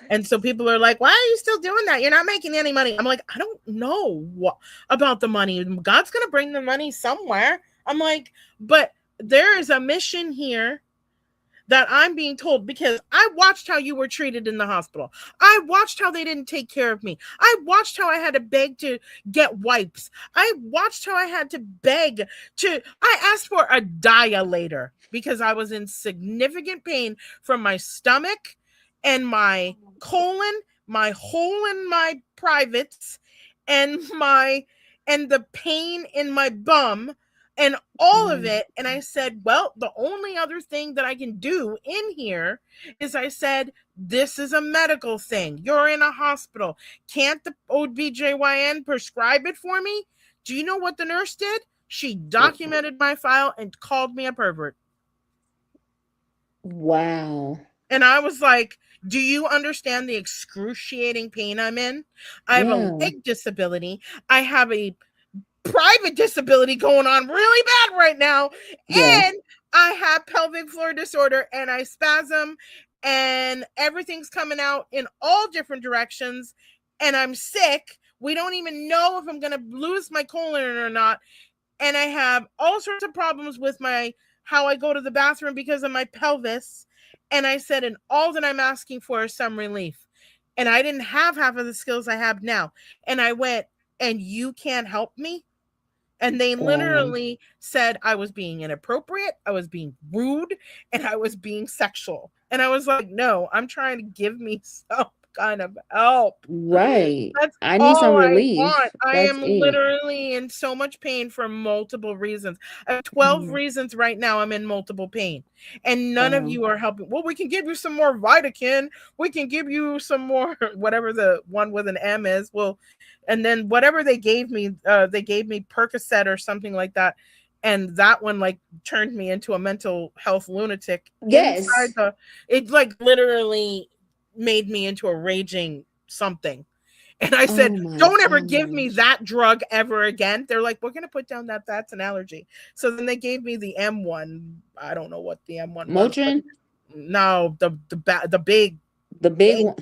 And so people are like, why are you still doing that? You're not making any money. I'm like, I don't know what about the money. God's going to bring the money somewhere. I'm like, but there is a mission here that I'm being told because I watched how you were treated in the hospital. I watched how they didn't take care of me. I watched how I had to beg to get wipes. I watched how I had to beg I asked for a dilator because I was in significant pain from my stomach and my colon, my hole in my privates, and the pain in my bum and all of Mhm. it. And I said, well, the only other thing that I can do in here is I said, this is a medical thing. You're in a hospital. Can't the OBGYN prescribe it for me? Do you know what the nurse did? She documented my file and called me a pervert. Wow. And I was like, Do you understand the excruciating pain I'm in? I have a Yeah. leg disability. I have a private disability going on really bad right now. Yeah. And I have pelvic floor disorder and I spasm and everything's coming out in all different directions. And I'm sick. We don't even know if I'm going to lose my colon or not. And I have all sorts of problems with my how I go to the bathroom because of my pelvis. And I said, and all that I'm asking for is some relief. And I didn't have half of the skills I have now. And I went, and you can't help me? And they Wow. literally said I was being inappropriate, I was being rude, and I was being sexual. And I was like, no, I'm trying to give me some kind of help. Right. That's I need some all I want. relief. I That's am it. literally in so much pain for multiple reasons. I have 12 Mhm. reasons right now I'm in multiple pain. And none of Wow. you are helping. Well, we can give you some more Vitakin. We can give you some more, whatever the one with an M is. Well, and then whatever they gave me Percocet or something like that. And that one like turned me into a mental health lunatic inside Yes. the, it like literally made me into a raging something. And I said, Oh my don't ever give me gosh. that drug ever again. They're like, we're going to put down that that's an allergy. So then they gave me the M1. I don't know what the M1 was, but Motrin, no, the big the big pain. one.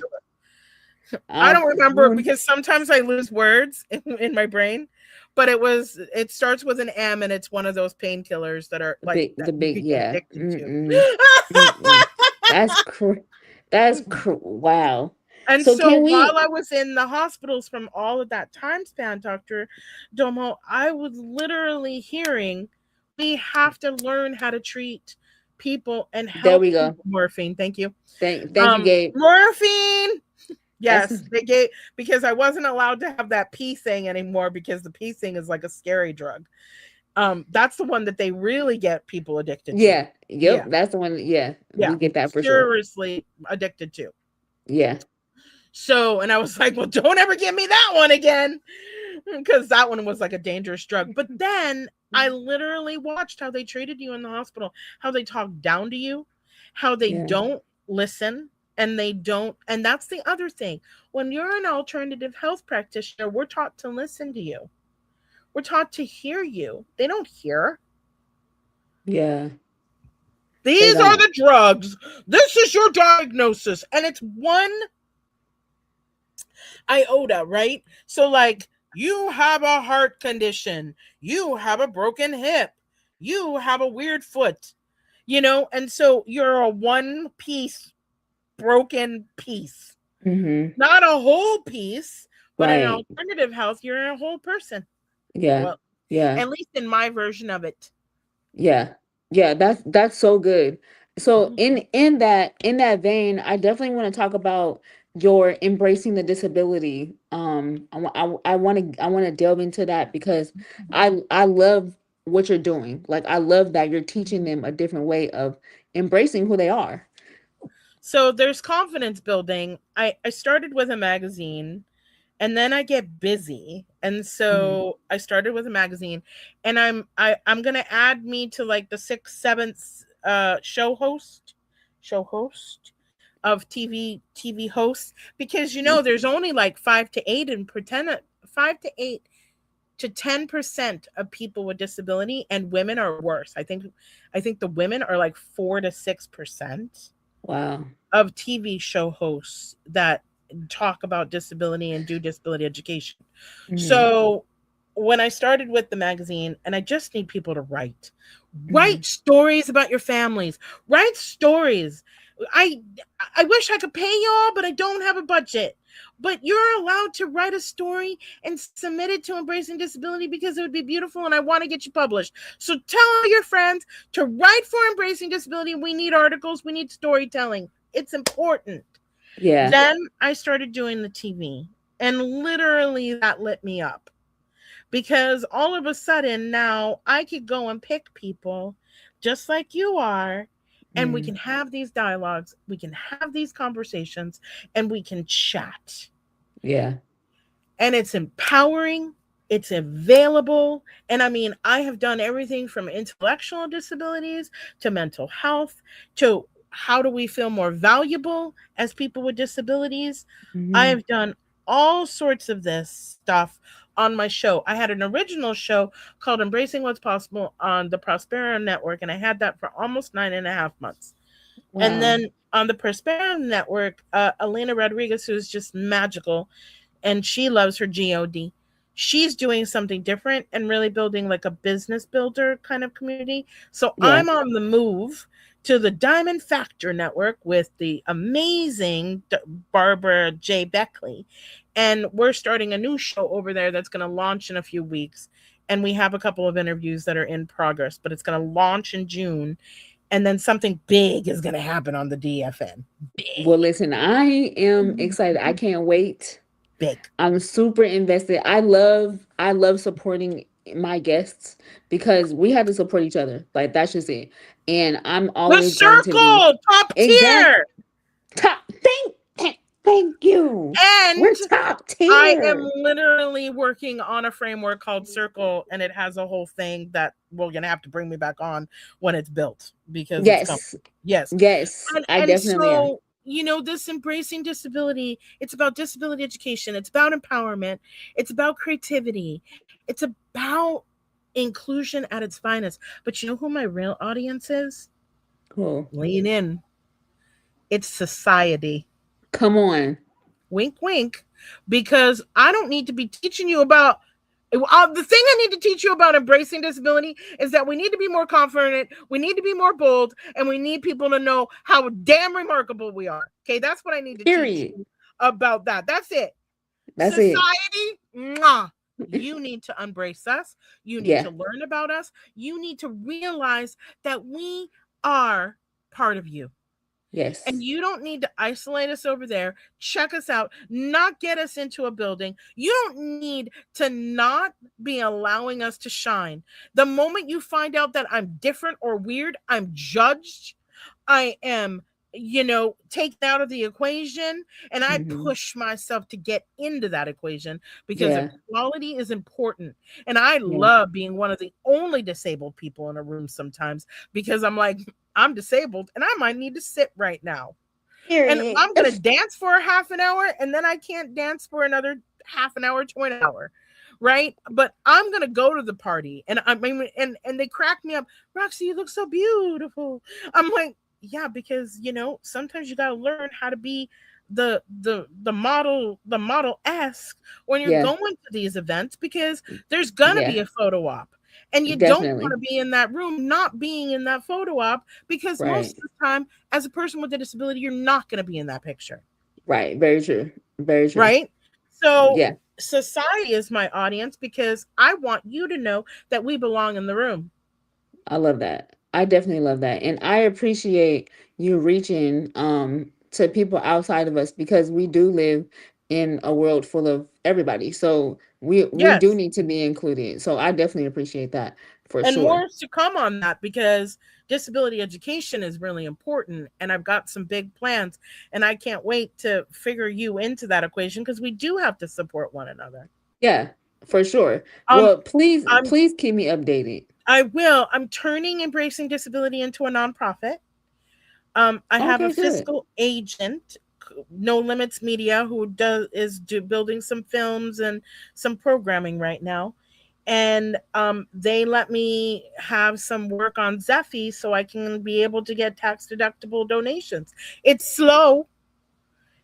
I I don't remember it wouldn't- because sometimes I lose words in my brain. But it starts with an M and it's one of those painkillers that are like that the you big could get yeah. addicted to. Mm-mm. Mm-mm. That's wow. And So so can while we I was in the hospitals from all of that time span, Dr. Domo, I was literally hearing we have to learn how to treat people and there help we go. people. Morphine, thank you. Thank you, Gabe. Morphine. That's Yes, they gave because I wasn't allowed to have that pee thing anymore because the pee thing is like a scary drug. That's the one that they really get people addicted to. yeah. Yep. Yeah, That's the one. Yeah. yeah, We get that for sure. seriously addicted to. Yeah. So, and I was like, well, don't ever give me that one again because that one was like a dangerous drug. But then I literally watched how they treated you in the hospital, how they talk down to you, how they Yeah. don't listen. And they don't, and that's the other thing. When you're an alternative health practitioner, we're taught to listen to you. We're taught to hear you. They don't hear. Yeah. They These are don't. the drugs. This is your diagnosis. And it's one iota, right? So, like, you have a heart condition, you have a broken hip, you have a weird foot, and so you're a one piece, broken piece, Mm-hmm. not a whole piece, but in Right. alternative health, you're a whole person. Yeah. Well, Yeah. at least in my version of it. Yeah. Yeah, that's so good. So Mhm. in that vein, I definitely want to talk about your embracing the disability. I want to delve into that because I love what you're doing. Like I love that you're teaching them a different way of embracing who they are. So there's confidence building. I started with a magazine and then I get busy. And Mhm. so I started with a magazine and I'm gonna add me to like the sixth, seventh show host of TV hosts because there's only like 5 to 8 and pretend 5 to 8 to 10% of people with disability and women are worse. I think the women are like 4 to 6% Wow. of TV show hosts that talk about disability and do disability education. Hmm. So when I started with the magazine, and I just need people to write Hmm. stories about your families, write stories. I I wish I could pay y'all, but I don't have a budget. But you're allowed to write a story and submit it to Embracing Disability because it would be beautiful and I want to get you published. So tell all your friends to write for Embracing Disability. We need articles, we need storytelling. It's important. Yeah. Then I started doing the TV, and literally that lit me up because all of a sudden now I could go and pick people just like you are, and we can Mm. have these dialogues, we can have these conversations, and we can chat. Yeah. And it's empowering, it's available. And I mean, I have done everything from intellectual disabilities to mental health to how do we feel more valuable as people with disabilities. I Hmm. have done all sorts of this stuff on my show. I had an original show called Embracing What's Possible on the Prospero Network, and I had that for almost 9.5 months. And Wow. then on the Prospero Network, Elena Rodriguez, who's just magical, and she loves her God. She's doing something different and really building like a business builder kind of community. So Yeah. I'm on the move to the Diamond Factor Network with the amazing Barbara J. Beckley. And we're starting a new show over there that's going to launch in a few weeks. And we have a couple of interviews that are in progress, but it's going to launch in June. And then something big is going to happen on the DFN. Well, Big, listen, I am excited. I can't wait. big. I'm super invested. I love supporting my guests because we have to support each other. Like that's just it. And I'm The always going to be circle, top exact tier. top. Thank you. And We're top I am tier. literally working on a framework called Circle, and it has a whole thing that we're gonna have to bring me back on when it's built because it's coming. Yes. Yes, Yes. I and definitely am. so this embracing disability. It's about disability education. It's about empowerment. It's about creativity. It's about inclusion at its finest. But you know who my real audience is? Cool. Lean in. It's society. Come on. Wink, wink, because I don't need to be teaching you about. The thing I need to teach you about embracing disability is that we need to be more confident, we need to be more bold, and we need people to know how damn remarkable we are. Okay, that's what I need to teach Period. you about that. That's it. That's it. Society, mwah, you need to embrace us. You need Yeah. to learn about us. You need to realize that we are part of you. And Yes. you don't need to isolate us over there, check us out, not get us into a building. You don't need to not be allowing us to shine. The moment you find out that I'm different or weird, I'm judged. I am, taken out of the equation, and I Hmm. push myself to get into that equation because Yeah. equality is important. And I Yeah. love being one of the only disabled people in a room sometimes because I'm like, I'm disabled and I might need to sit right now. And Period. I'm going to dance for a half an hour and then I can't dance for another half an hour to an hour. Right. But I'm going to go to the party. And I mean, and they crack me up. Roxy, you look so beautiful. I'm like, yeah, because, sometimes you got to learn how to be the model esque when you're Yeah. going to these events because there's gonna Yeah. be a photo op, and you don't want Definitely. to be in that room not being in that photo op because most Right. of the time as a person with a disability you're not going to be in that picture, Right. Very true. Very true. right? So Yeah. society is my audience because I want you to know that we belong in the room. I love that. I definitely love that. And I appreciate you reaching to people outside of us because we do live in a world full of everybody. So we do Yes. need to be included. So I definitely appreciate that for And sure. more is to come on that because disability education is really important. And I've got some big plans. And I can't wait to figure you into that equation because we do have to support one another. Yeah, for sure. Um, Well, I'm please keep me updated. I will. I'm turning Embracing Disability into a nonprofit. I have a Okay, good. fiscal agent, No Limits Media, who building some films and some programming right now, and they let me have some work on Zephy so I can be able to get tax deductible donations. It's slow.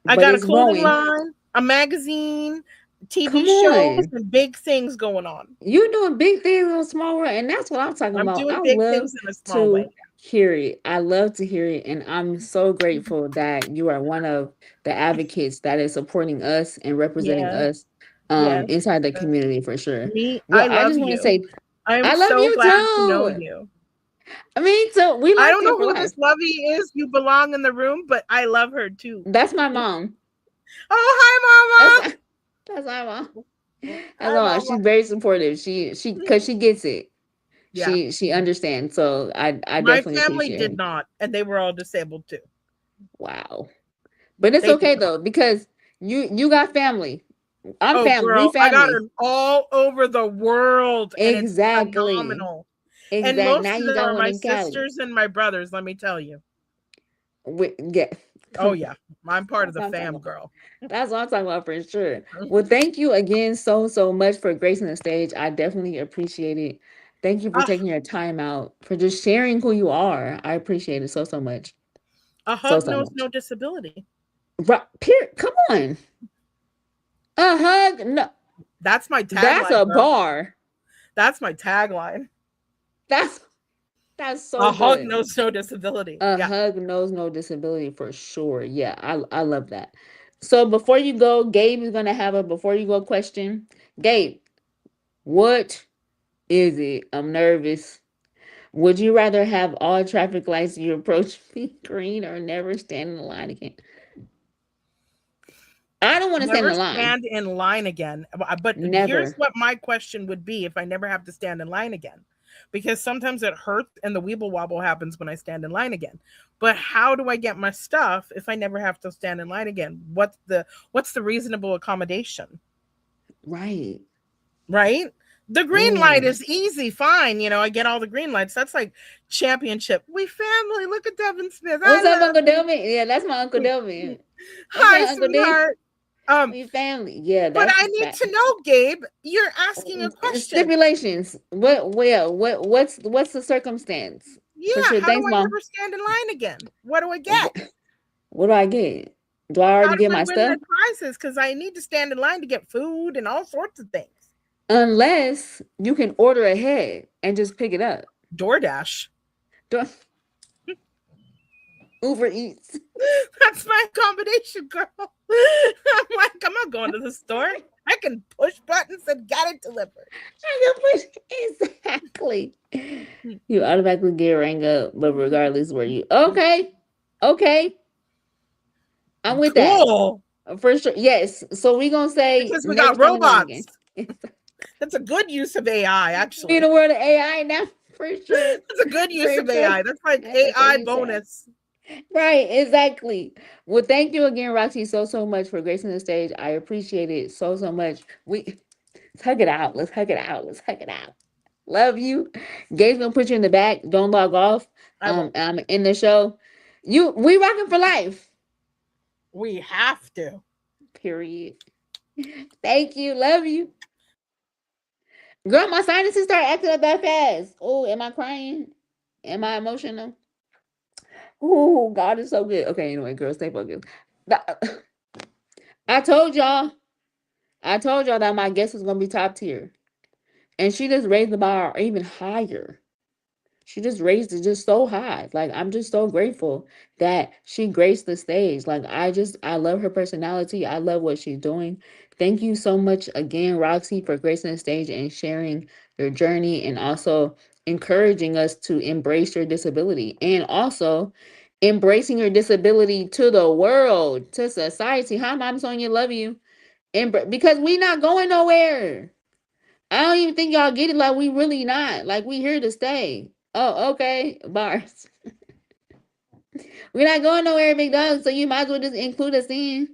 I But got a it's clothing growing. line, a magazine, TV Come shows, on. and big things going on. You're doing big things in a small world, and that's what I'm talking I'm about. doing I big love things in a small to way. hear it. I love to hear it, and I'm so grateful that you are one of the advocates that is supporting us and representing Yeah. us Yes. inside the community for sure. I Well, I love just want to you. say I am I love so you glad to know too. you. I mean, so we I locked don't in know for who life. this Lovey is. You belong in the room, but I love her too. That's my mom. Oh, That's hi, that's my mom. Mama. That's Hi, my mom. Mama. She's very supportive. She because she gets it. Yeah. She understands. So I My definitely family appreciate did it. not, and they were all disabled too. Wow. But it's They did okay not. though because you got family. I'm Oh, family. We girl, I got family. them all over the world, and it's Exactly. phenomenal. And Exactly. most Now of you them got are one my in Cali. sisters and my brothers, let me tell you. Yeah, Oh come yeah, I'm part of that's the what I'm talking fam, about. girl. That's what I'm talking about for sure. Well, thank you again so much for gracing the stage. I definitely appreciate it. Thank you for Ah, taking your time out for just sharing who you are. I appreciate it so much. a So hug knows much. no disability. Right, come on. A hug? No, That's my that's tagline, a girl. bar. That's my tagline. That's that's so A hug good. knows no disability. A Yeah. hug knows no disability for sure. Yeah, I love that. So before you go, Gabe is gonna have a before you go question. Gabe, what is it? I'm nervous. Would you rather have all traffic lights you approach be green or never stand in the line again? I don't want to stand Never in line. stand in line again. But here's Never. what my question would be if I never have to stand in line again. Because sometimes it hurts and the weeble wobble happens when I stand in line again. But how do I get my stuff if I never have to stand in line again? What's the reasonable accommodation? Right. Right? The green light Ooh. is easy, fine. I get all the green lights. That's like championship. We family. Look at Devin Smith. I What's up, love Uncle you. Delvin? Yeah, that's my Uncle Delvin. What's Hi, up, Uncle D? sweetheart. Um, We family. Yeah, but that's I need that. to know, Gabe. You're asking a question. Stipulations. What's the circumstance? For Yeah, sure. how do Thanks, I mom. never stand in line again? What do I get? What, what do I get? Do I How already do get I my win stuff? the prizes? Because I need to stand in line to get food and all sorts of things. Unless you can order ahead and just pick it up. DoorDash. Do- Uber Eats. That's my combination, girl. I'm like, I'm not going to the store. I can push buttons and get it delivered. I can push exactly. You automatically get rang up, but regardless, where you okay, okay, I'm with that Cool. for sure. Yes. So we gonna say Because we never got stand in line robots. again. That's a good use of AI, We in the actually. world of AI now for sure, That's a good use for of sure. AI. That's like That's a good AI use of that. bonus. Right, exactly. Well, thank you again, Roxy, so much for gracing the stage. I appreciate it so much. Let's hug it out. Let's hug it out. Let's hug it out. Love you. Gabe's gonna put you in the back. Don't log off. I won't. I'm in the show. We rocking for life. We have to. Period. Thank you. Love you. Girl, my sinuses start acting up that fast. Oh, am I crying? Am I emotional? Oh, God is so good. Okay, anyway, girl, stay focused. I told y'all, I told y'all that my guest was gonna be top tier. And she just raised the bar even higher. She just raised it just so high. Like I'm just so grateful that she graced the stage. Like I love her personality. I love what she's doing. Thank you so much again, Roxy, for gracing the stage and sharing your journey and also encouraging us to embrace your disability and also embracing your disability to the world, to society. Hi, Mom Sonia, love you. Because we not going nowhere. I don't even think y'all get it. Like we really not. Like we here to stay. Oh, okay. Bars. We're not going nowhere, big dog. So you might as well just include us in.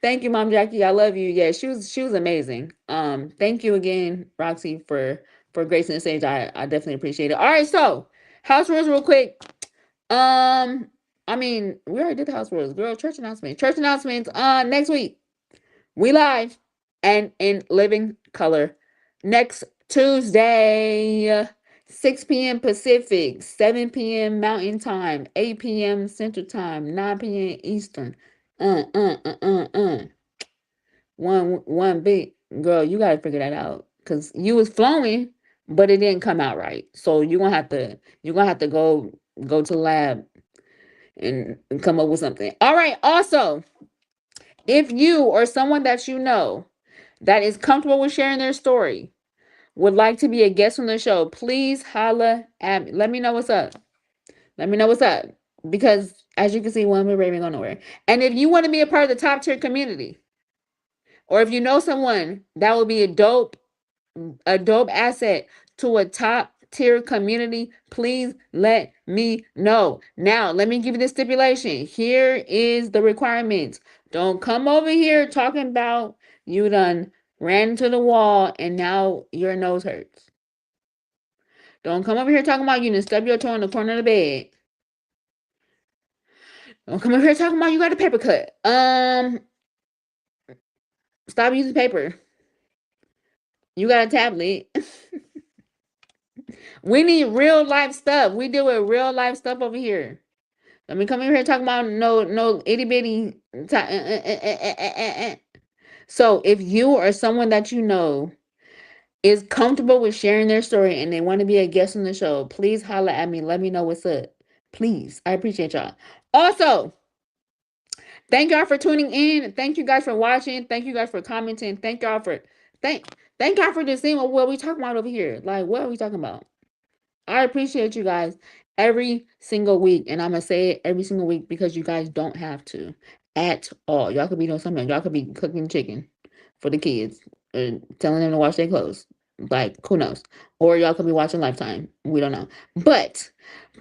Thank you, Mom Jackie. I love you. Yeah, she was amazing. Thank you again, Roxy, for gracing the stage. I definitely appreciate it. All right, so house rules real quick. Um, I mean, we already did the house rules, girl. Church announcements. Church announcements. Next week. We live and in living color next Tuesday, 6 p.m. Pacific, 7 p.m. Mountain Time, 8 p.m. Central Time, 9 p.m. Eastern. Uh. One big girl, you gotta figure that out because you was flowing, but it didn't come out right. So you're gonna have to go to the lab and come up with something. All right. Also, if you or someone that you know that is comfortable with sharing their story would like to be a guest on the show, please holla at me. Let me know what's up. Let me know what's up. Because as you can see, one we're raving on nowhere. And if you want to be a part of the top tier community, or if you know someone that will be a dope asset to a top tier community, please let me know. Now, let me give you the stipulation. Here is the requirements. Don't come over here talking about you done ran into the wall and now your nose hurts. Don't come over here talking about you done stub your toe in the corner of the bed Don't come over here talking about you got a paper cut. Stop using paper. You got a tablet. We need real life stuff. We deal with real life stuff over here. I mean, come over here talking about no itty bitty. So if you or someone that you know is comfortable with sharing their story and they want to be a guest on the show, please holla at me. Let me know what's up. Please. I appreciate y'all. Also, thank y'all for tuning in. Thank you guys for watching. Thank you guys for commenting. Thank thank y'all for just seeing what we talking about over here. Like, what are we talking about? I appreciate you guys every single week. And I'm gonna say it every single week because you guys don't have to at all. Y'all could be doing something. Y'all could be cooking chicken for the kids or telling them to wash their clothes. Like, who knows? Or y'all could be watching Lifetime. We don't know. But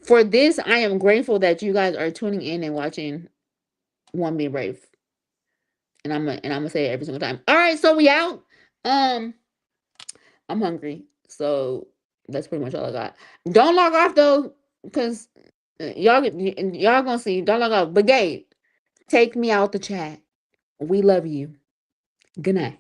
for this, I am grateful that you guys are tuning in and watching One Being Brave. And I'm gonna say it every single time. All right, so we out. Um, I'm hungry, so that's pretty much all I got. Don't log off though, because y'all gonna see. Don't log off. But Gabe, take me out the chat. We love you. Good night.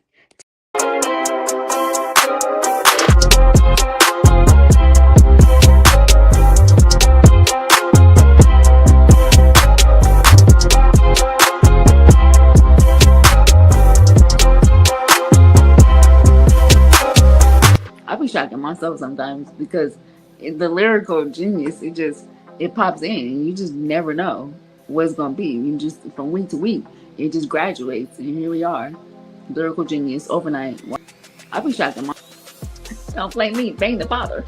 I be shocking myself sometimes because the lyrical genius, it pops in and you just never know what it's gonna be. You just from week to week, it just graduates and here we are. Lyrical genius overnight. I be shocking myself. Don't blame me, blame the father.